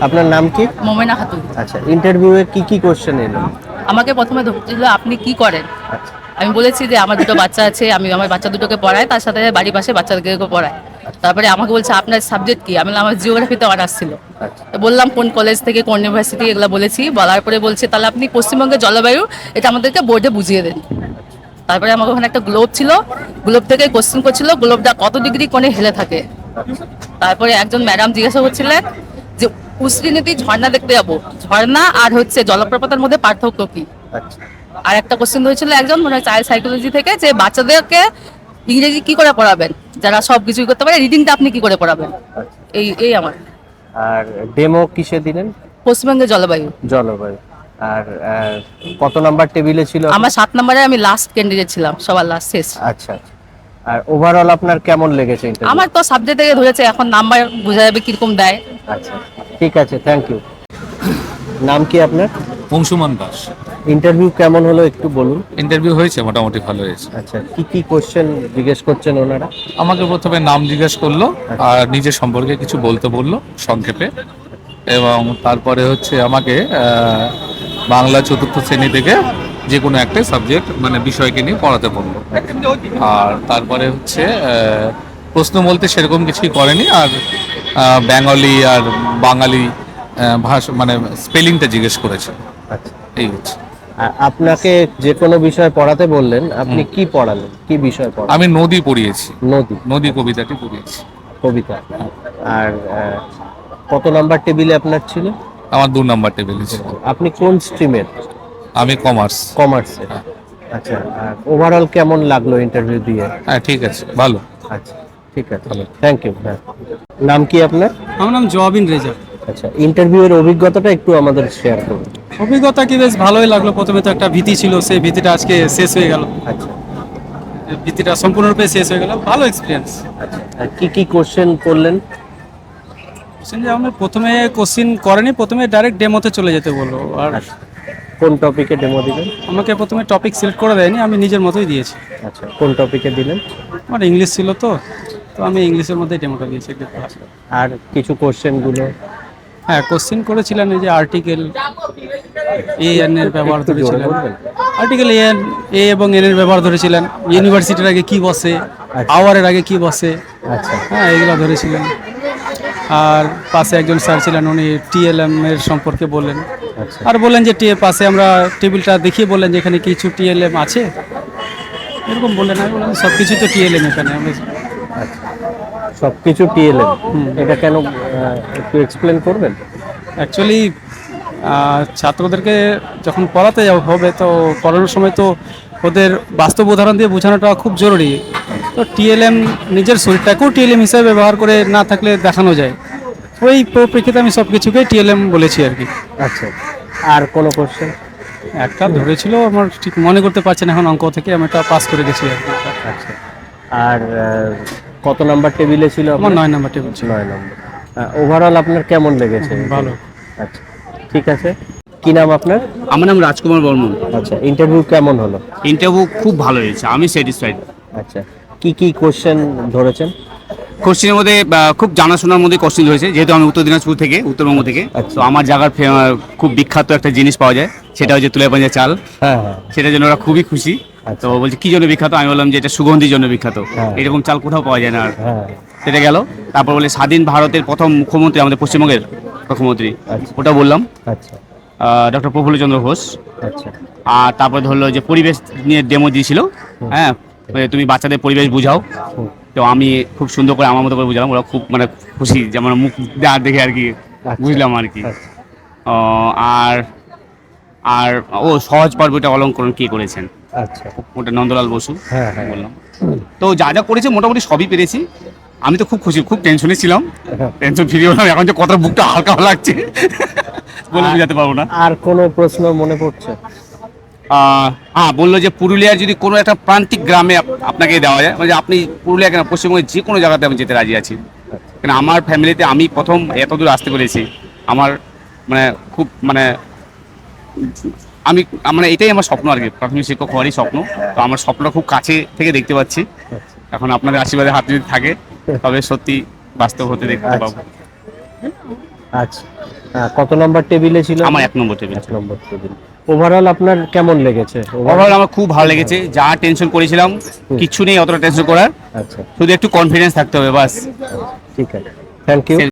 আপনার নাম কি? মোমেনা খাতুন। আচ্ছা, ইন্টারভিউয়ে কি কি কোশ্চেন এলো? আমাকে প্রথমে ধরছিল আপনি কি করেন। আচ্ছা আমি বলেছি যে আমার দুটো বাচ্চা আছে, আমি আমার বাচ্চা দুটোকে পড়াই, তার সাথে বাড়ির পাশে বাচ্চাদেরকে পড়াই। তারপরে আমাকে বলছে আপনার সাবজেক্ট কি। আমি বললাম আমার জিওগ্রাফিতে অনার্স ছিল। আচ্ছা তো বললাম কোন কলেজ থেকে, কোন ইউনিভার্সিটি, এগুলো বলেছি। বলার পরে বলছে তাহলে আপনি পশ্চিমবঙ্গের জলবায়ু এটা আমাদেরকে বোর্ডে বুঝিয়ে দেন। তারপরে আমাকে ওখানে একটা গ্লোব ছিল, গ্লোব থেকে কোশ্চেন করছিল গ্লোবটা কত ডিগ্রি কোণে হেলে থাকে। তারপরে একজন ম্যাডাম জিজ্ঞাসা করছিলেন যে উসরিনীতি ঝর্ণা দেখতে যাবো, ঝর্ণা আর হচ্ছে জলপ্রপাতের মধ্যে পার্থক্য কি। আচ্ছা আর একটা কোশ্চেন হয়েছিল একজন মানে চাইল্ড সাইকোলজি থেকে, যে বাচ্চাদেরকে ইংরেজি কি করে পড়াবেন, যারা সব কিছুই করতে পারে, রিডিংটা আপনি কি করে পড়াবেন। আচ্ছা। এই এই আমার আর ডেমো কিসে দিলেন? পশ্চিমবঙ্গের জলবায়ু। জলবায়ু। আর কত নাম্বার টেবিলে ছিল? আমার 7 নম্বরে, আমি লাস্ট ক্যান্ডিডেট ছিলাম, সবার লাস্ট শেষ। আচ্ছা আচ্ছা। আর ওভারঅল আপনার কেমন লেগেছে ইন্টারভিউ? আমার তো সাবজেক্ট থেকে ধরেছে, এখন নাম্বার বোঝা যাবে কিরকম দেয়। আচ্ছা ঠিক আছে, থ্যাংক ইউ। নাম কি আপনার? অংশুমান দাস। ইন্টারভিউ কেমন হলো একটু বলুন। ইন্টারভিউ হয়েছে, মোটামুটি ভালো হয়েছে। আচ্ছা, কি কি কোশ্চেন জিজ্ঞেস করছেন ওনারা? আমাকে প্রথমে নাম জিজ্ঞেস করলো আর নিজের সম্পর্কে কিছু বলতে বললো সংক্ষেপে, এবং তারপরে হচ্ছে আমাকে বাংলা চতুর্থ শ্রেণী থেকে যে কোনো একটা সাবজেক্ট মানে বিষয়কে নিয়ে পড়াতে বললো। আর তারপরে হচ্ছে প্রশ্ন বলতে সেরকম কিছুই করেনি, আর বেঙ্গলি আর বাঙালি ভাষা মানে স্পেলিংটা জিজ্ঞেস করেছে। আচ্ছা, এই হচ্ছে। আপনাকে যে কোনো বিষয় পড়াতে বললেন, আপনি কি পড়ালেন, কি বিষয় পড়ালেন? আমি নদী পড়িয়েছি, নদী নদী কবিতাটি পড়িয়েছি। কবিতা। আর কত নাম্বার টেবিলে আপনার ছিল? আমার 2 নাম্বার টেবিলে ছিল। আপনি কোন স্ট্রিমের? আমি কমার্স। কমার্সের। আচ্ছা, আর ওভারঅল কেমন লাগলো ইন্টারভিউ দিয়ে? হ্যাঁ ঠিক আছে, ভালো। আচ্ছা ঠিক আছে, ভালো। Thank you. হ্যাঁ, নাম কি আপনার? আমার নাম জওয়াবিন রেজা। আচ্ছা, ইন্টারভিউয়ের অভিজ্ঞতাটা একটু আমাদের শেয়ার করুন। অভিজ্ঞতা কি বেশ ভালোই লাগলো। প্রথমে তো একটা ভীতি ছিল, সেই ভীতিটা আজকে শেষ হয়ে গেল। আচ্ছা ভীতিটা সম্পূর্ণরূপে শেষ হয়ে গেল, ভালো এক্সপিরিয়েন্স। আচ্ছা, আর কি কি কোশ্চেন করলেন? যে আমি প্রথমে কোশ্চিন করেনি, প্রথমে ডাইরেক্ট ডেমোতে চলে যেতে বললো। আর আচ্ছা, কোন টপিকে ডেমো দিলেন? আমাকে প্রথমে টপিক সিলেক্ট করে দেয়নি, আমি নিজের মতোই দিয়েছি। আচ্ছা, কোন টপিকে দিলেন? আমার ইংলিশ ছিল তো আমি ইংলিশের মধ্যেই ডেমোটা দিয়েছি। আর কিছু কোশ্চেনগুলো? হ্যাঁ, কোশ্চিন করেছিলেন এই যে আর্টিকেল এ এন এর ব্যবহার একটু জোরে ধরেছিলেন। বলবেন? আর্টিকেল এ এবং এন এর ব্যবহার ধরেছিলেন। ইউনিভার্সিটির আগে কি বসে, আওয়ারের আগে কি বসে, আচ্ছা হ্যাঁ এগুলো ধরেছিলেন। আর পাশে একজন স্যার ছিলেন, উনি টিএলএম এর সম্পর্কে বললেন। আচ্ছা আর বললেন যে পাশে আমরা টেবিলটা দেখিয়ে বললেন যে এখানে কিছু টিএলএম আছে, এরকম বললেন। আমি বললাম সব কিছু তো টিএলএম এখানে। আমরা আচ্ছা, সবকিছু টিএলএম, এটা কেন একটু এক্সপ্লেন করবেন? অ্যাকচুয়ালি ছাত্রদেরকে যখন পড়াতে হবে, তো পড়ানোর সময় তো ওদের বাস্তব উদাহরণ দিয়ে বোঝানোটা খুব জরুরি। তো টিএলএম নিজের শরীরটাকেও টিএলএম হিসাবে ব্যবহার করে না থাকলে দেখানো যায়। ওই পরিপ্রেক্ষিতে আমি সব কিছুকেই টিএলএম বলেছি আর কি। আচ্ছা, আর কোনো কোশ্চেন? একটা ধরেছিল, আমার ঠিক মনে করতে পারছি না এখন, অঙ্ক থেকে আমি এটা পাস করে গেছি আর কি। আচ্ছা, আর কত নাম্বার টেবিলে ছিল আমার আপনার? 9 নাম্বার টেবিল ছিল। 9 নম্বর। ওভারঅল আপনার কেমন লেগেছে? ভালো। আচ্ছা ঠিক আছে, কি নাম আপনার? আমার নাম রাজকুমার বর্মন। আচ্ছা, ইন্টারভিউ কেমন হলো? ইন্টারভিউ খুব ভালো হয়েছে, আমি স্যাটিসফাইড। আচ্ছা, কি কি কোশ্চেন ধরেছেন? কোশ্চেনের মধ্যে খুব জানাশোনার মধ্যে কোশ্চেন রয়েছে, যেহেতু আমি উত্তর দিনাজপুর থেকে, উত্তরবঙ্গ থেকে। আচ্ছা। তো আমার জায়গার খুব বিখ্যাত একটা জিনিস পাওয়া যায়, সেটা হচ্ছে তুলে পাঞ্জা চাল। হ্যাঁ হ্যাঁ। সেটার জন্য ওরা খুবই খুশি। আচ্ছা। তো বলছে কি জন্য বিখ্যাত, আমি বললাম যে এটা সুগন্ধির জন্য বিখ্যাত, হ্যাঁ। এরকম চাল কোথাও পাওয়া যায় না আর। হ্যাঁ সেটা গেল। তারপর বলে স্বাধীন ভারতের প্রথম মুখ্যমন্ত্রী, আমাদের পশ্চিমবঙ্গের মুখ্যমন্ত্রী, আচ্ছা। ওটা বললাম, আচ্ছা ডক্টর প্রফুল্লচন্দ্র ঘোষ। আচ্ছা আর তারপর ধরলো যে পরিবেশ নিয়ে ডেমো দিয়েছিল। হ্যাঁ, তুমি বাচ্চাদের পরিবেশ বুঝাও। তো আমি খুব সুন্দর করে আমার মতো করে বুঝলাম, ওরা খুব মানে খুশি, যে আমার মুখ দেখে আর কি বুঝলাম আর কি। আচ্ছা। আর আর ও সহজ পর্বটা অলঙ্করণ কি করেছেন, আচ্ছা। ওটা নন্দলাল বসু। হ্যাঁ হ্যাঁ। বললাম তো যা যা করেছে মোটামুটি সবই পেরেছি। আমি তো খুব খুশি, খুব টেনশনে ছিলাম, টেনশন ফ্রি হলাম। এখন যে কত বুকটা হালকা লাগছে বলে বোঝাতে পারবো না। আর কোনো প্রশ্ন মনে পড়ছে? হ্যাঁ, বললো যে পুরুলিয়ার যদি কোনো একটা প্রান্তিক গ্রামে আপনাকে দেওয়া যায়, মানে আপনি পুরুলিয়া কেন পশ্চিমবঙ্গের যে কোনো জায়গাতে আমি যেতে রাজি আছি। কেন আমার ফ্যামিলিতে আমি প্রথম এত দূর আসতে পেরেছি, আমার মানে খুব মানে আমি মানে এটাই আমার স্বপ্ন আর কি, প্রাথমিক শিক্ষক হওয়ারই স্বপ্ন। তো আমার স্বপ্নটা খুব কাছে থেকে দেখতে পাচ্ছি। এখন আপনাদের আশীর্বাদে হাত যদি থাকে তবে সত্যি বাস্তব হতে দেখতে পাবো। আচ্ছা। কত নম্বর টেবিলে ছিল? আমার 1 number table. 1 number table. Overall আপনার কেমন লেগেছে? ওভারঅল আমার খুব ভালো লেগেছে, যা টেনশন করেছিলাম কিছু নেই অতটা টেনশন করার, আচ্ছা, শুধু একটু কনফিডেন্স থাকতে হবে বাস। ঠিক আছে, থ্যাংক ইউ।